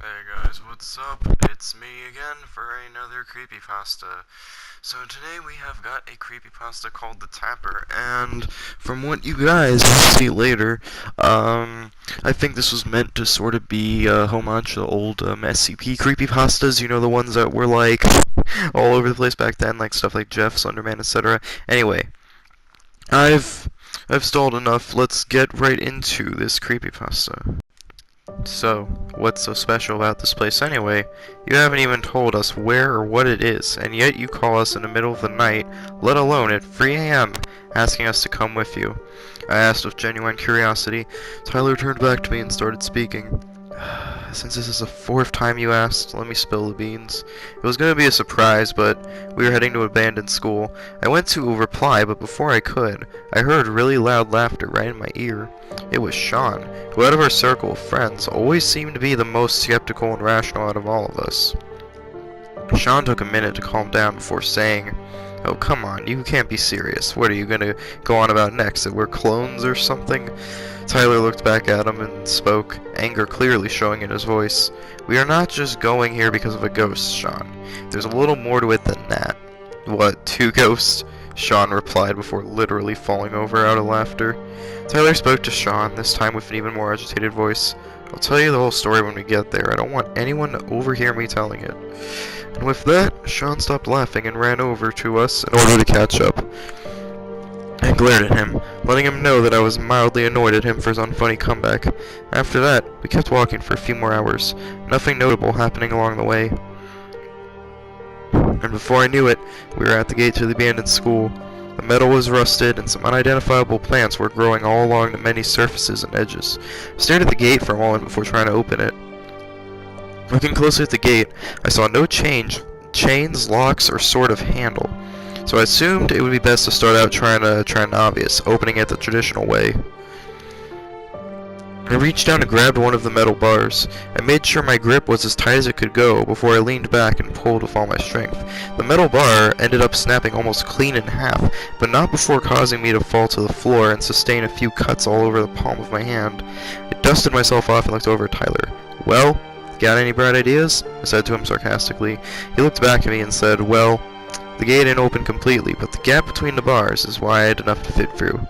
Hey guys, what's up? It's me again for another creepypasta. So today we have got a creepypasta called The Tapper, and from what you guys will see later, I think this was meant to sort of be a homage to the old SCP creepypastas, you know, the ones that were like all over the place back then, like stuff like Jeff, Slenderman, etc. Anyway, I've stalled enough, let's get right into this creepypasta. So, what's so special about this place anyway? You haven't even told us where or what it is, and yet you call us in the middle of the night, let alone at 3 a.m., asking us to come with you. I asked with genuine curiosity. Tyler turned back to me and started speaking. Since this is the fourth time you asked, let me spill the beans. It was going to be a surprise, but we were heading to abandoned school. I went to reply, but before I could, I heard really loud laughter right in my ear. It was Sean, who out of our circle of friends always seemed to be the most skeptical and rational out of all of us. Sean took a minute to calm down before saying, "Oh, come on, you can't be serious. What are you gonna go on about next, that we're clones or something?" Tyler looked back at him and spoke, anger clearly showing in his voice. "We are not just going here because of a ghost, Sean. There's a little more to it than that." "What, two ghosts?" Sean replied before literally falling over out of laughter. Tyler spoke to Sean, this time with an even more agitated voice. "I'll tell you the whole story when we get there. I don't want anyone to overhear me telling it." And with that, Sean stopped laughing and ran over to us in order to catch up. I glared at him, letting him know that I was mildly annoyed at him for his unfunny comeback. After that, we kept walking for a few more hours, nothing notable happening along the way. And before I knew it, we were at the gate to the abandoned school. The metal was rusted, and some unidentifiable plants were growing all along the many surfaces and edges. I stared at the gate for a moment before trying to open it. Looking closely at the gate, I saw no chains, locks, or sort of handle. So I assumed it would be best to start out trying an obvious, opening it the traditional way. I reached down and grabbed one of the metal bars. I made sure my grip was as tight as it could go before I leaned back and pulled with all my strength. The metal bar ended up snapping almost clean in half, but not before causing me to fall to the floor and sustain a few cuts all over the palm of my hand. I dusted myself off and looked over at Tyler. "Well, got any bright ideas?" I said to him sarcastically. He looked back at me and said, "Well, the gate ain't open completely, but the gap between the bars is why I had enough to fit through."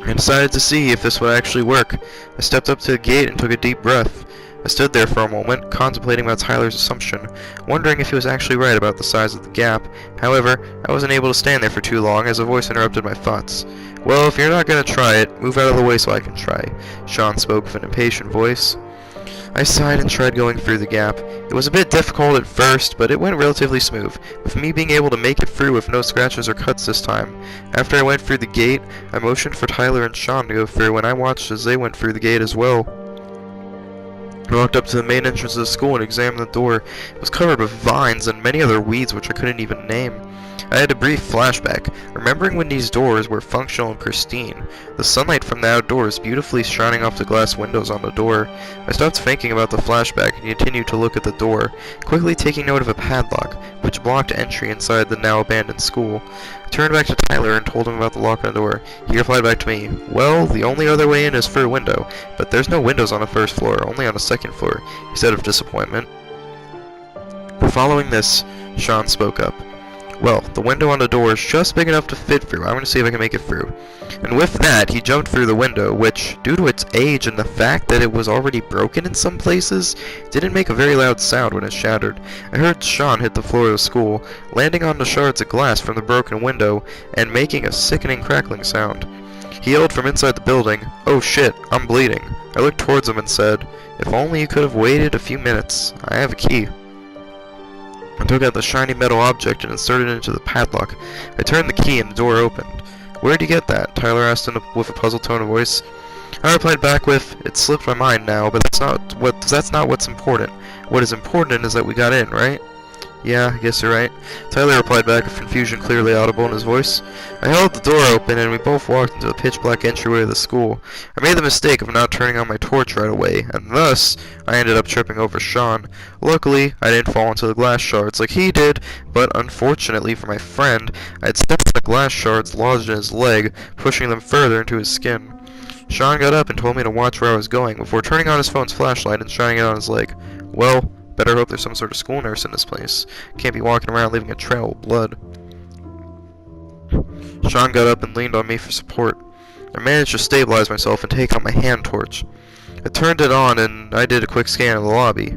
I decided to see if this would actually work. I stepped up to the gate and took a deep breath. I stood there for a moment, contemplating about Tyler's assumption, wondering if he was actually right about the size of the gap. However, I wasn't able to stand there for too long as a voice interrupted my thoughts. "Well, if you're not going to try it, move out of the way so I can try." Sean spoke with an impatient voice. I sighed and tried going through the gap. It was a bit difficult at first, but it went relatively smooth, with me being able to make it through with no scratches or cuts this time. After I went through the gate, I motioned for Tyler and Sean to go through, and I watched as they went through the gate as well. I walked up to the main entrance of the school and examined the door. It was covered with vines and many other weeds which I couldn't even name. I had a brief flashback, remembering when these doors were functional and pristine, the sunlight from the outdoors beautifully shining off the glass windows on the door. I stopped thinking about the flashback and continued to look at the door, quickly taking note of a padlock, which blocked entry inside the now abandoned school. I turned back to Tyler and told him about the lock on the door. He replied back to me, "Well, the only other way in is through a window, but there's no windows on the first floor, only on the second floor," he said with disappointment. Following this, Sean spoke up. "Well, the window on the door is just big enough to fit through. I'm going to see if I can make it through." And with that, he jumped through the window, which, due to its age and the fact that it was already broken in some places, didn't make a very loud sound when it shattered. I heard Sean hit the floor of the school, landing on the shards of glass from the broken window, and making a sickening crackling sound. He yelled from inside the building, "Oh shit, I'm bleeding." I looked towards him and said, "If only you could have waited a few minutes. I have a key." I took out the shiny metal object and inserted it into the padlock. I turned the key and the door opened. "Where'd you get that?" Tyler asked with a puzzled tone of voice. I replied back with, "It slipped my mind now, but that's not what's important. What is important is that we got in, right?" "Yeah, I guess you're right." Tyler replied back with confusion clearly audible in his voice. I held the door open and we both walked into the pitch-black entryway of the school. I made the mistake of not turning on my torch right away, and thus, I ended up tripping over Sean. Luckily, I didn't fall into the glass shards like he did, but unfortunately for my friend, I had stepped on the glass shards lodged in his leg, pushing them further into his skin. Sean got up and told me to watch where I was going before turning on his phone's flashlight and shining it on his leg. Well, better hope there's some sort of school nurse in this place. Can't be walking around leaving a trail of blood. Sean got up and leaned on me for support. I managed to stabilize myself and take out my hand torch. I turned it on and I did a quick scan of the lobby.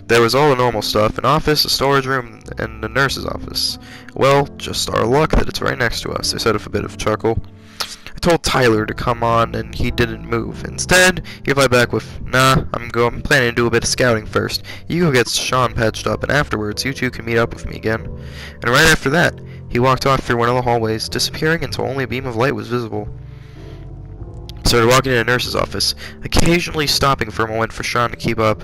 There was all the normal stuff, an office, a storage room, and a nurse's office. Well, just our luck that it's right next to us, I said with a bit of a chuckle. I told Tyler to come on and he didn't move. Instead, he replied back with, "Nah, I'm planning to do a bit of scouting first. You go get Sean patched up and afterwards you two can meet up with me again." And right after that, he walked off through one of the hallways, disappearing until only a beam of light was visible. I started walking into the nurse's office, occasionally stopping for a moment for Sean to keep up.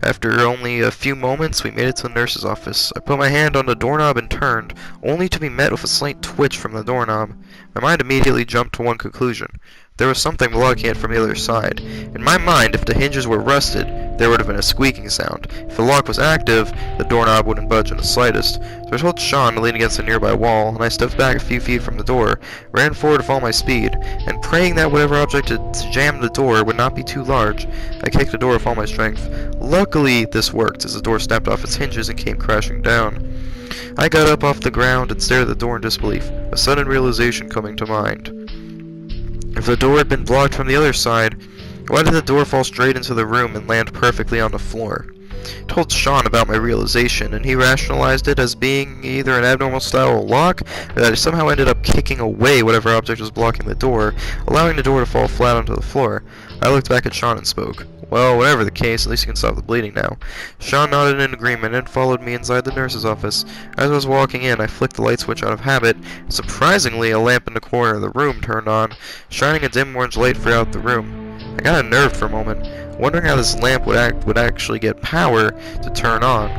After only a few moments, we made it to the nurse's office. I put my hand on the doorknob and turned, only to be met with a slight twitch from the doorknob. My mind immediately jumped to one conclusion. There was something blocking it from the other side. In my mind, if the hinges were rusted, there would have been a squeaking sound. If the lock was active, the doorknob wouldn't budge in the slightest. So I told Sean to lean against a nearby wall, and I stepped back a few feet from the door, ran forward with all my speed, and praying that whatever object had jammed the door would not be too large, I kicked the door with all my strength. Luckily, this worked, as the door snapped off its hinges and came crashing down. I got up off the ground and stared at the door in disbelief, a sudden realization coming to mind. If the door had been blocked from the other side, why did the door fall straight into the room and land perfectly on the floor? I told Sean about my realization, and he rationalized it as being either an abnormal style lock, or that I somehow ended up kicking away whatever object was blocking the door, allowing the door to fall flat onto the floor. I looked back at Sean and spoke. Well, whatever the case, at least you can stop the bleeding now. Sean nodded in agreement and followed me inside the nurse's office. As I was walking in, I flicked the light switch out of habit. Surprisingly, a lamp in the corner of the room turned on, shining a dim orange light throughout the room. I got unnerved for a moment, wondering how this lamp would actually get power to turn on.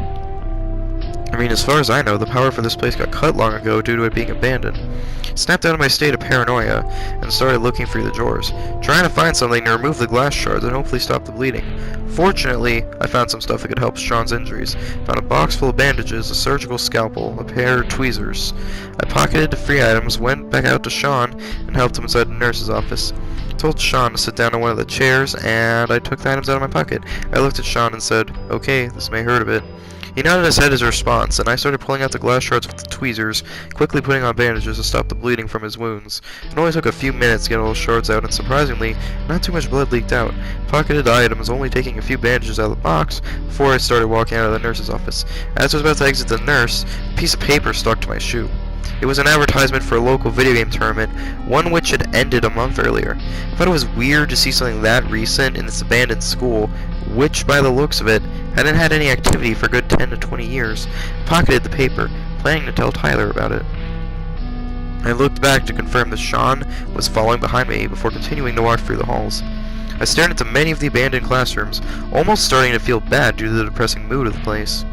I mean, as far as I know, the power for this place got cut long ago due to it being abandoned. I snapped out of my state of paranoia and started looking through the drawers, trying to find something to remove the glass shards and hopefully stop the bleeding. Fortunately, I found some stuff that could help Sean's injuries. Found a box full of bandages, a surgical scalpel, a pair of tweezers. I pocketed the free items, went back out to Sean, and helped him inside the nurse's office. I told Sean to sit down on one of the chairs, and I took the items out of my pocket. I looked at Sean and said, "Okay, this may hurt a bit." He nodded his head as a response, and I started pulling out the glass shards with the tweezers, quickly putting on bandages to stop the bleeding from his wounds. It only took a few minutes to get all the shards out, and surprisingly, not too much blood leaked out. Pocketed the items, only taking a few bandages out of the box before I started walking out of the nurse's office. As I was about to exit the nurse, a piece of paper stuck to my shoe. It was an advertisement for a local video game tournament, one which had ended a month earlier. I thought it was weird to see something that recent in this abandoned school, which, by the looks of it, hadn't had any activity for a good 10 to 20 years. I pocketed the paper, planning to tell Tyler about it. I looked back to confirm that Sean was following behind me before continuing to walk through the halls. I stared into many of the abandoned classrooms, almost starting to feel bad due to the depressing mood of the place.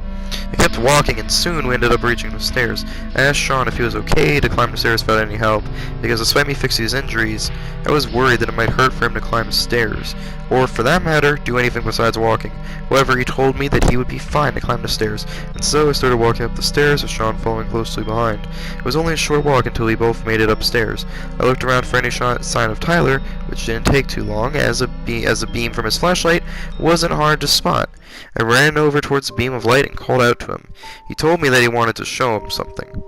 I kept walking, and soon we ended up reaching the stairs. I asked Sean if he was okay to climb the stairs without any help, because despite me fixing his injuries, I was worried that it might hurt for him to climb the stairs, or for that matter, do anything besides walking. However, he told me that he would be fine to climb the stairs, and so I started walking up the stairs with Sean following closely behind. It was only a short walk until we both made it upstairs. I looked around for any sign of Tyler, which didn't take too long, as a beam from his flashlight wasn't hard to spot. I ran over towards the beam of light and called out to him. He told me that he wanted to show him something.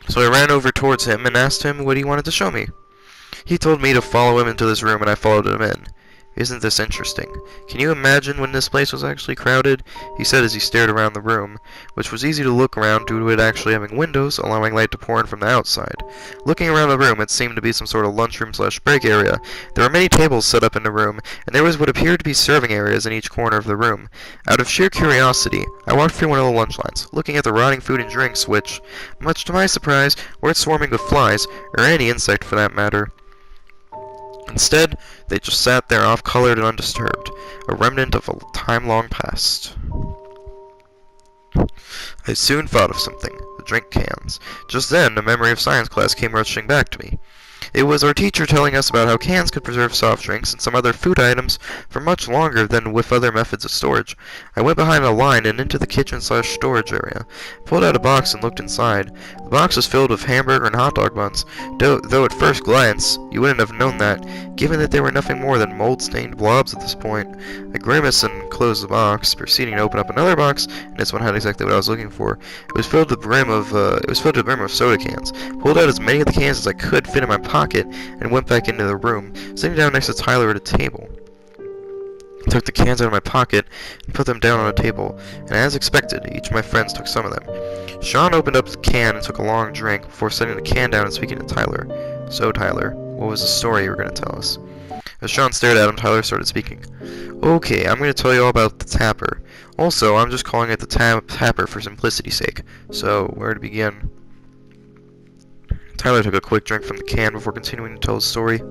So I ran over towards him and asked him what he wanted to show me. He told me to follow him into this room, and I followed him in. Isn't this interesting? Can you imagine when this place was actually crowded? He said as he stared around the room, which was easy to look around due to it actually having windows, allowing light to pour in from the outside. Looking around the room, it seemed to be some sort of lunchroom/break area. There were many tables set up in the room, and there was what appeared to be serving areas in each corner of the room. Out of sheer curiosity, I walked through one of the lunch lines, looking at the rotting food and drinks which, much to my surprise, weren't swarming with flies, or any insect for that matter. Instead, they just sat there off-colored and undisturbed, a remnant of a time long past. I soon thought of something, the drink cans. Just then, a memory of science class came rushing back to me. It was our teacher telling us about how cans could preserve soft drinks and some other food items for much longer than with other methods of storage. I went behind a line and into the kitchen/storage area, pulled out a box and looked inside. The box was filled with hamburger and hot dog buns, though at first glance you wouldn't have known that, given that they were nothing more than mold-stained blobs at this point. I grimaced and closed the box, proceeding to open up another box, and this one had exactly what I was looking for. It was filled to the brim of soda cans. Pulled out as many of the cans as I could fit in my pocket and went back into the room, sitting down next to Tyler at a table. I took the cans out of my pocket and put them down on a table, and as expected, each of my friends took some of them. Sean opened up the can and took a long drink before setting the can down and speaking to Tyler. So, Tyler, what was the story you were going to tell us? As Sean stared at him, Tyler started speaking. Okay, I'm going to tell you all about the Tapper. Also, I'm just calling it the Tapper for simplicity's sake. So, where to begin? Tyler took a quick drink from the can before continuing to tell his story.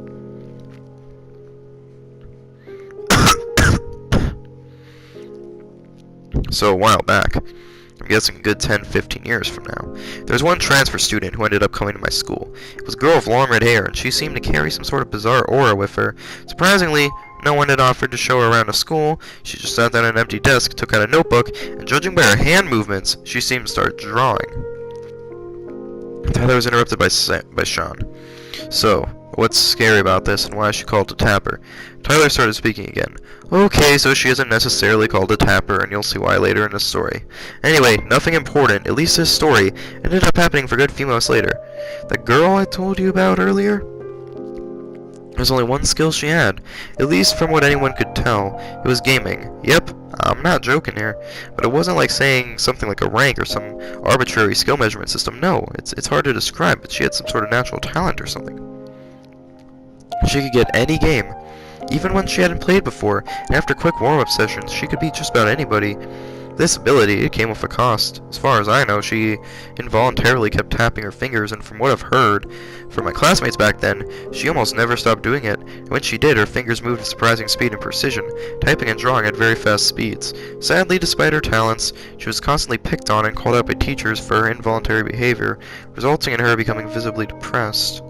So, a while back, I'm guessing a good 10-15 years from now, there was one transfer student who ended up coming to my school. It was a girl with long red hair, and she seemed to carry some sort of bizarre aura with her. Surprisingly, no one had offered to show her around the school. She just sat down at an empty desk, took out a notebook, and judging by her hand movements, she seemed to start drawing. Tyler was interrupted by Sean. So, what's scary about this and why is she called a Tapper? Tyler started speaking again. Okay, so she isn't necessarily called a Tapper, and you'll see why later in the story. Anyway, nothing important, at least this story, ended up happening for a good few months later. The girl I told you about earlier? There's only one skill she had, at least from what anyone could tell. It was gaming. Yep, I'm not joking here, but it wasn't like saying something like a rank or some arbitrary skill measurement system. No, it's hard to describe, but she had some sort of natural talent or something. She could get any game, even when she hadn't played before, and after quick warm-up sessions, she could beat just about anybody. This ability, it came with a cost. As far as I know, she involuntarily kept tapping her fingers, and from what I've heard from my classmates back then, she almost never stopped doing it. And when she did, her fingers moved at surprising speed and precision, typing and drawing at very fast speeds. Sadly, despite her talents, she was constantly picked on and called out by teachers for her involuntary behavior, resulting in her becoming visibly depressed.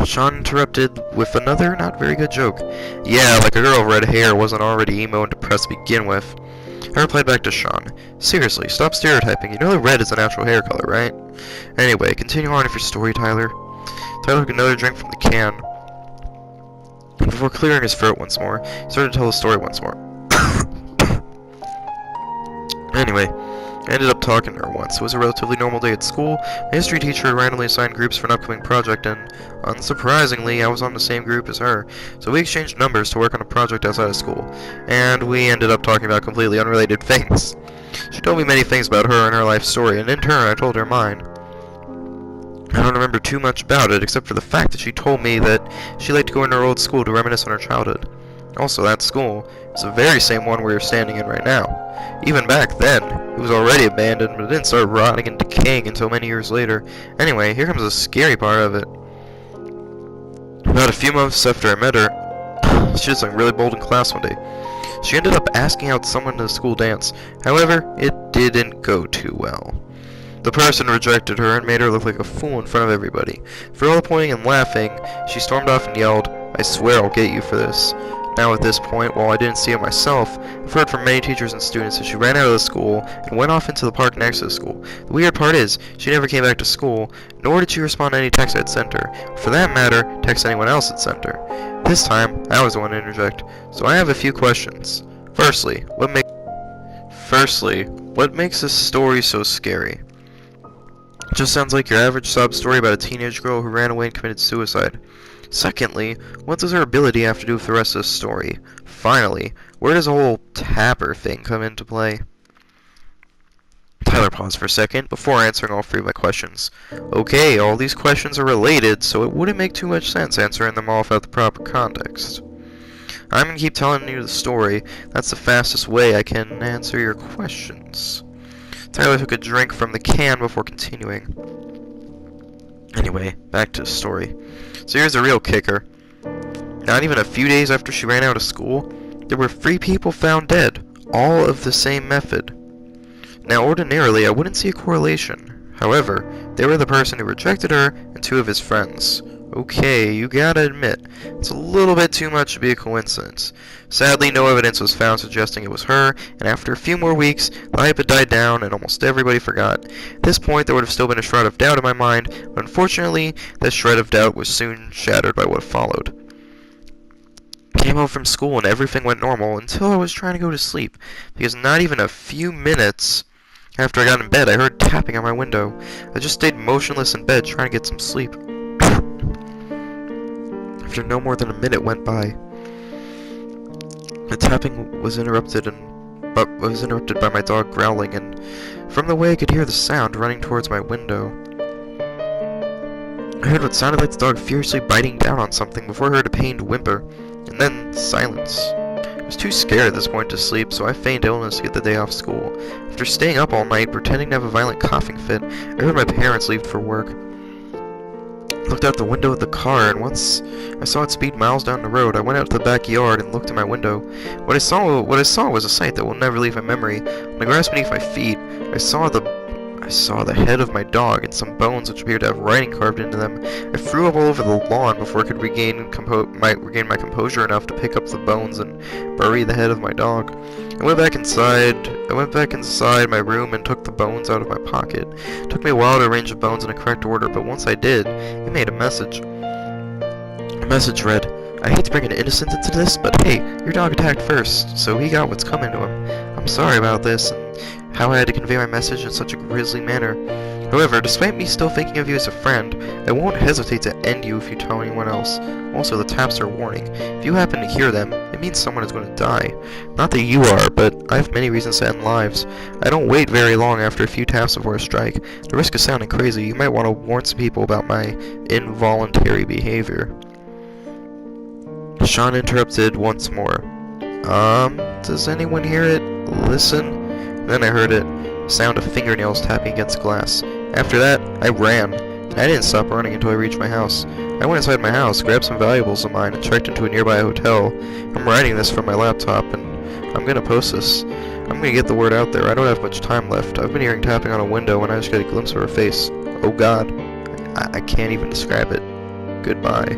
Sean interrupted with another not very good joke. Yeah, like a girl with red hair wasn't already emo and depressed to begin with. I replied back to Sean. Seriously, stop stereotyping. You know that red is a natural hair color, right? Anyway, continue on with your story, Tyler. Tyler took another drink from the can. Before clearing his throat once more, he started to tell the story once more. Anyway, I ended up talking to her once. It was a relatively normal day at school. My history teacher had randomly assigned groups for an upcoming project, and unsurprisingly, I was on the same group as her. So we exchanged numbers to work on a project outside of school, and we ended up talking about completely unrelated things. She told me many things about her and her life story, and in turn, I told her mine. I don't remember too much about it, except for the fact that she told me that she liked to go into her old school to reminisce on her childhood. Also, that school is the very same one we are standing in right now. Even back then, it was already abandoned, but it didn't start rotting and decaying until many years later. Anyway, here comes the scary part of it. About a few months after I met her, she did something really bold in class one day. She ended up asking out someone to the school dance. However, it didn't go too well. The person rejected her and made her look like a fool in front of everybody. For all the pointing and laughing, she stormed off and yelled, "I swear I'll get you for this." Now at this point, while I didn't see it myself, I've heard from many teachers and students that she ran out of the school and went off into the park next to the school. The weird part is, she never came back to school, nor did she respond to any texts I'd sent her. For that matter, text anyone else had sent her. This time, I was the one to interject, so I have a few questions. Firstly, what makes this story so scary? It just sounds like your average sob story about a teenage girl who ran away and committed suicide. Secondly, what does her ability have to do with the rest of the story? Finally, where does the whole Tapper thing come into play? Tyler paused for a second before answering all three of my questions. Okay, all these questions are related, so it wouldn't make too much sense answering them all without the proper context. I'm gonna keep telling you the story. That's the fastest way I can answer your questions. Tyler took a drink from the can before continuing. Anyway, back to the story. So here's the real kicker. Not even a few days after she ran out of school, there were 3 people found dead, all of the same method. Now ordinarily I wouldn't see a correlation. However, they were the person who rejected her and 2 of his friends. Okay, you gotta admit, it's a little bit too much to be a coincidence. Sadly, no evidence was found suggesting it was her, and after a few more weeks, the hype had died down and almost everybody forgot. At this point, there would have still been a shred of doubt in my mind, but unfortunately, that shred of doubt was soon shattered by what followed. Came home from school and everything went normal until I was trying to go to sleep, because not even a few minutes after I got in bed, I heard tapping on my window. I just stayed motionless in bed trying to get some sleep. After no more than a minute went by, the tapping was interrupted by my dog growling, and from the way I could hear the sound running towards my window. I heard what sounded like the dog furiously biting down on something before I heard a pained whimper, and then silence. I was too scared at this point to sleep, so I feigned illness to get the day off school. After staying up all night, pretending to have a violent coughing fit, I heard my parents leave for work. I looked out the window of the car, and once I saw it speed miles down the road, I went out to the backyard and looked in my window. What I saw was a sight that will never leave my memory. On the grass beneath my feet, I saw the head of my dog and some bones which appeared to have writing carved into them. I threw up all over the lawn before I could regain my composure enough to pick up the bones and bury the head of my dog. I went back inside my room and took the bones out of my pocket. It took me a while to arrange the bones in a correct order, but once I did, it made a message. The message read, "I hate to bring an innocent into this, but hey, your dog attacked first, so he got what's coming to him. I'm sorry about this, and how I had to convey my message in such a grisly manner. However, despite me still thinking of you as a friend, I won't hesitate to end you if you tell anyone else. Also, the taps are a warning. If you happen to hear them, it means someone is going to die. Not that you are, but I have many reasons to end lives. I don't wait very long after a few taps before a strike. The risk of sounding crazy, you might want to warn some people about my involuntary behavior." Sean interrupted once more. Does anyone hear it? Listen." Then I heard it, sound of fingernails tapping against glass. After that, I ran. I didn't stop running until I reached my house. I went inside my house, grabbed some valuables of mine, and checked into a nearby hotel. I'm writing this from my laptop, and I'm gonna post this. I'm gonna get the word out there. I don't have much time left. I've been hearing tapping on a window, and I just got a glimpse of her face. Oh God. I can't even describe it. Goodbye.